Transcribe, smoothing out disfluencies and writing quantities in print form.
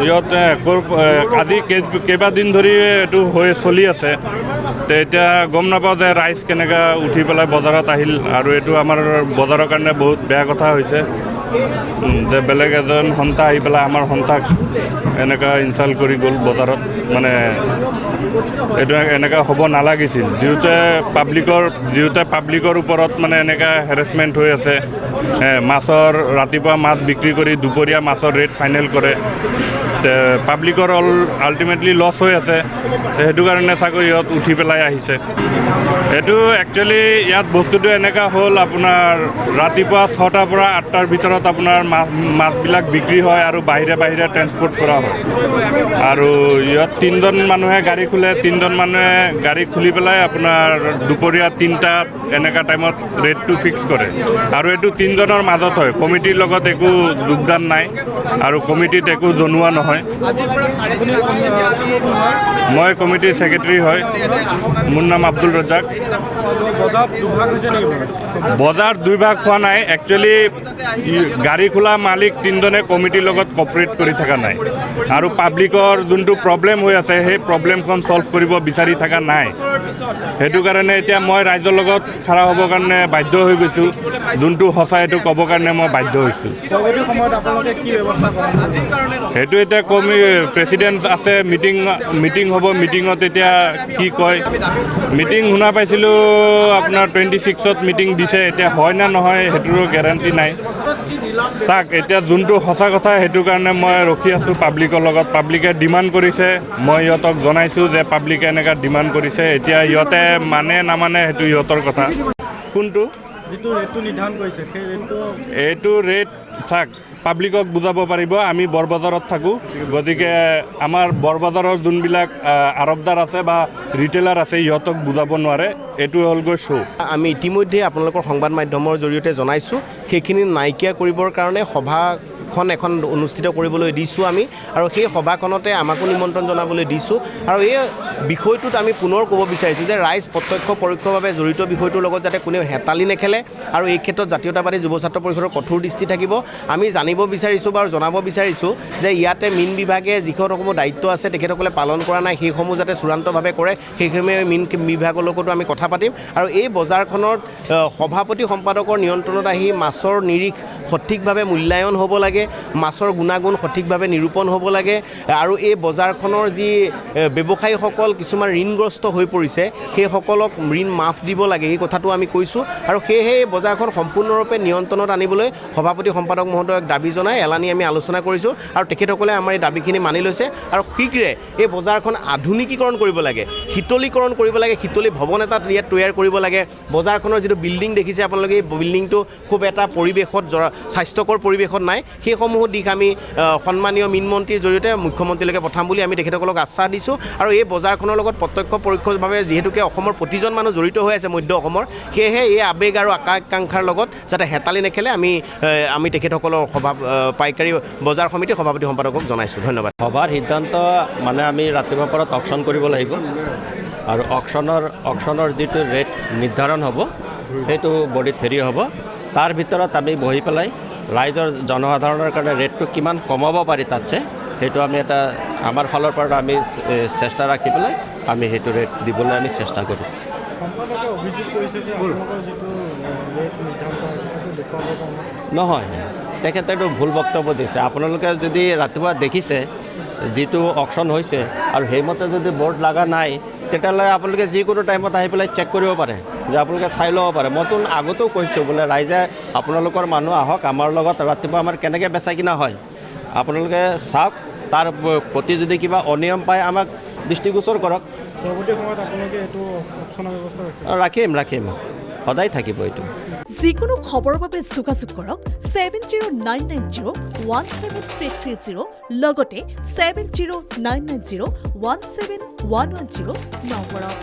ইয়াত আজি কেইবাদিন ধৰি এইটো হৈ চলি আছে। এতিয়া গম নাপাওঁ যে ৰাইজ কেনেকৈ উঠি পেলাই বজাৰত আহিল, আৰু এইটো আমাৰ বজাৰৰ কাৰণে বহুত বেয়া কথা হৈছে যে বেলেগ এজন সন্থা আহি পেলাই আমাৰ সন্থাক এনেকুৱা ইনচাল্ট কৰি গ'ল বজাৰত। মানে এইটো এনেকুৱা হ'ব নালাগিছিল, যিহেতু পাব্লিকৰ ওপৰত মানে এনেকুৱা হেৰেছমেণ্ট হৈ আছে। ৰাতিপুৱা মাছ বিক্ৰী কৰি দুপৰীয়া মাছৰ ৰেট ফাইনেল কৰে, পাব্লিকৰ আল্টিমেটলি লছ হৈ আছে। সেইটো কাৰণে চাগৈ ইহঁত উঠি পেলাই আহিছে। এইটো একচুৱেলি ইয়াত বস্তুটো এনেকুৱা হ'ল, আপোনাৰ ৰাতিপুৱা 6টাৰ পৰা 8টাৰ ভিতৰত আপোনাৰ মাছবিলাক বিক্ৰী হয় আৰু বাহিৰে বাহিৰে ট্ৰেন্সপৰ্ট কৰা হয়। আৰু ইয়াত 3জন মানুহে গাড়ী খোলে, 3জন মানুহে গাড়ী খুলি পেলাই আপোনাৰ দুপৰীয়া 3টাত এনেকুৱা টাইমত ৰেটটো ফিক্স কৰে। আৰু এইটো 3জনৰ মাজত হয়, কমিটিৰ লগত একো যোগদান নাই আৰু কমিটিত একো জনোৱা নহয়। মই কমিটিৰ ছেক্ৰেটাৰী হয়, মোৰ নাম আব্দুল ৰজ্জাক। বজাৰ দুইভাগ হোৱা নাই, একচুৱেলি গাড়ী খোলা মালিক 3জনে কমিটিৰ লগত কপাৰেট কৰি থকা নাই, আৰু পাব্লিকৰ যোনটো প্ৰব্লেম হৈ আছে সেই প্ৰব্লেমখন ছল্ভ কৰিব বিচাৰি থকা নাই। সেইটো কাৰণে এতিয়া মই ৰাইজৰ লগত খাৰা হ'বৰ কাৰণে বাধ্য হৈ গৈছোঁ, যোনটো সঁচা সেইটো ক'বৰ কাৰণে মই বাধ্য হৈছোঁ। সেইটো এতিয়া প্ৰেচিডেণ্ট আছে, মিটিং হ'ব, মিটিঙত এতিয়া কি কয়। মিটিং শুনা পাইছিলোঁ আপোনাৰ 26ত মিটিং দিছে, এতিয়া হয় নে নহয় সেইটোৰো গেৰাণ্টি নাই। চাওক, এতিয়া যোনটো সঁচা কথা সেইটো কাৰণে মই ৰখি আছোঁ পাব্লিকৰ লগত। পাব্লিকে ডিমাণ্ড কৰিছে, মই ইহঁতক জনাইছোঁ যে পাব্লিকে এনেকুৱা ডিমাণ্ড কৰিছে। এতিয়া ইহঁতে মানে নামানে সেইটো ইহঁতৰ কথা। কোনটো যিটো ৰেটটো নিৰ্ধাৰণ কৰিছে সেই ৰেটটো, এইটো ৰেট চাওক পাব্লিকক বুজাব পাৰিব। আমি বৰবজাৰত থাকোঁ, গতিকে আমাৰ বৰবজাৰৰ যোনবিলাক আৰবদাৰ আছে বা ৰিটেইলাৰ আছে ইহঁতক বুজাব নোৱাৰে। এইটো হ'লগৈ শ্ব'। আমি ইতিমধ্যে আপোনালোকৰ সংবাদ মাধ্যমৰ জৰিয়তে জনাইছোঁ, সেইখিনি নাইকিয়া কৰিবৰ কাৰণে এখন অনুষ্ঠিত কৰিবলৈ দিছোঁ আমি, আৰু সেই সভাখনতে আমাকো নিমন্ত্ৰণ জনাবলৈ দিছোঁ। আৰু এই বিষয়টোত আমি পুনৰ ক'ব বিচাৰিছোঁ যে ৰাইজ প্ৰত্যক্ষ পৰোক্ষভাৱে জড়িত বিষয়টোৰ লগত যাতে কোনেও হেতালি নেখেলে, আৰু এই ক্ষেত্ৰত জাতীয়তাবাদী যুৱ ছাত্ৰ পৰিষদৰ কঠোৰ দৃষ্টি থাকিব। আমি জানিব বিচাৰিছোঁ বা জনাব বিচাৰিছোঁ যে ইয়াতে মীন বিভাগে যিসমূহ দায়িত্ব আছে তেখেতসকলে পালন কৰা নাই, সেইসমূহ যাতে চূড়ান্তভাৱে কৰে। সেইসমূহে মীন বিভাগৰ লগতো আমি কথা পাতিম। আৰু এই বজাৰখনত সভাপতি সম্পাদকৰ নিয়ন্ত্ৰণত আহি মাছৰ নিৰিখ সঠিকভাৱে মূল্যায়ন হ'ব লাগে, মাছৰ গুণাগুণ সঠিকভাৱে নিৰূপণ হ'ব লাগে। আৰু এই বজাৰখনৰ যি ব্যৱসায়ীসকল কিছুমান ঋণগ্ৰস্ত হৈ পৰিছে সেইসকলক ঋণ মাফ দিব লাগে, এই কথাটো আমি কৈছোঁ। আৰু সেয়েহে এই বজাৰখন সম্পূৰ্ণৰূপে নিয়ন্ত্ৰণত আনিবলৈ সভাপতি সম্পাদক মহোদয়ক দাবী জনাই এলানি আমি আলোচনা কৰিছোঁ, আৰু তেখেতসকলে আমাৰ এই দাবীখিনি মানি লৈছে। আৰু শীঘ্ৰে এই বজাৰখন আধুনিকীকৰণ কৰিব লাগে, শীতলীকৰণ কৰিব লাগে, শীতলী ভৱন এটা ইয়াত তৈয়াৰ কৰিব লাগে। বজাৰখনৰ যিটো বিল্ডিং দেখিছে আপোনালোকে, এই বিল্ডিংটো খুব এটা পৰিৱেশত স্বাস্থ্যকৰ পৰিৱেশত নাই। সেইসমূহ দিশ আমি সন্মানীয় মীন মন্ত্ৰীৰ জৰিয়তে মুখ্যমন্ত্ৰীলৈকে পঠাম বুলি আমি তেখেতসকলক আশ্বাস দিছোঁ। আৰু এই বজাৰখনৰ লগত প্ৰত্যক্ষ পৰোক্ষভাৱে যিহেতুকে অসমৰ প্ৰতিজন মানুহ জড়িত হৈ আছে, মধ্য অসমৰ, সেয়েহে এই আৱেগ আৰু আকাংক্ষাৰ লগত যাতে হেতালি নেখেলে আমি তেখেতসকলৰ পাইকাৰী বজাৰ সমিতিৰ সভাপতি সম্পাদকক জনাইছোঁ। ধন্যবাদ। সভাৰ সিদ্ধান্ত মানে আমি ৰাতিপুৱাৰ পৰা অকশ্যন কৰিব লাগিব, আৰু অকশ্যনৰ যিটো ৰেট নিৰ্ধাৰণ হ'ব সেইটো বডিত হেৰি হ'ব। তাৰ ভিতৰত আমি বহি পেলাই ৰাইজৰ জনসাধাৰণৰ কাৰণে ৰেটটো কিমান কমাব পাৰি তাতছে সেইটো আমি এটা আমাৰ ফালৰ পৰা আমি চেষ্টা ৰাখি পেলাই আমি সেইটো ৰেট দিবলৈ আমি চেষ্টা কৰোঁ। নহয়, তেখেতেতো ভুল বক্তব্য দিছে। আপোনালোকে যদি ৰাতিপুৱা দেখিছে যিটো অকশ্যন হৈছে আৰু সেইমতে যদি বৰ্ড লগা নাই, তেতিয়াহ'লে আপোনালোকে যিকোনো টাইমত আহি পেলাই চেক কৰিব পাৰে, যে আপোনালোকে চাই ল'ব পাৰে। মইতো আগতেও কৈছোঁ বোলে ৰাইজে আপোনালোকৰ মানুহ আহক আমাৰ লগত, ৰাতিপুৱা আমাৰ কেনেকৈ বেচা কিনা হয় আপোনালোকে চাওক, তাৰ প্ৰতি যদি কিবা অনিয়ম পায় আমাক দৃষ্টিগোচৰ কৰক। ৰাখিম, সদায় থাকিব এইটো। যিকোনো খবৰৰ বাবে যোগাযোগ কৰক 7099017330 লগতে 7099017110 নম্বৰত।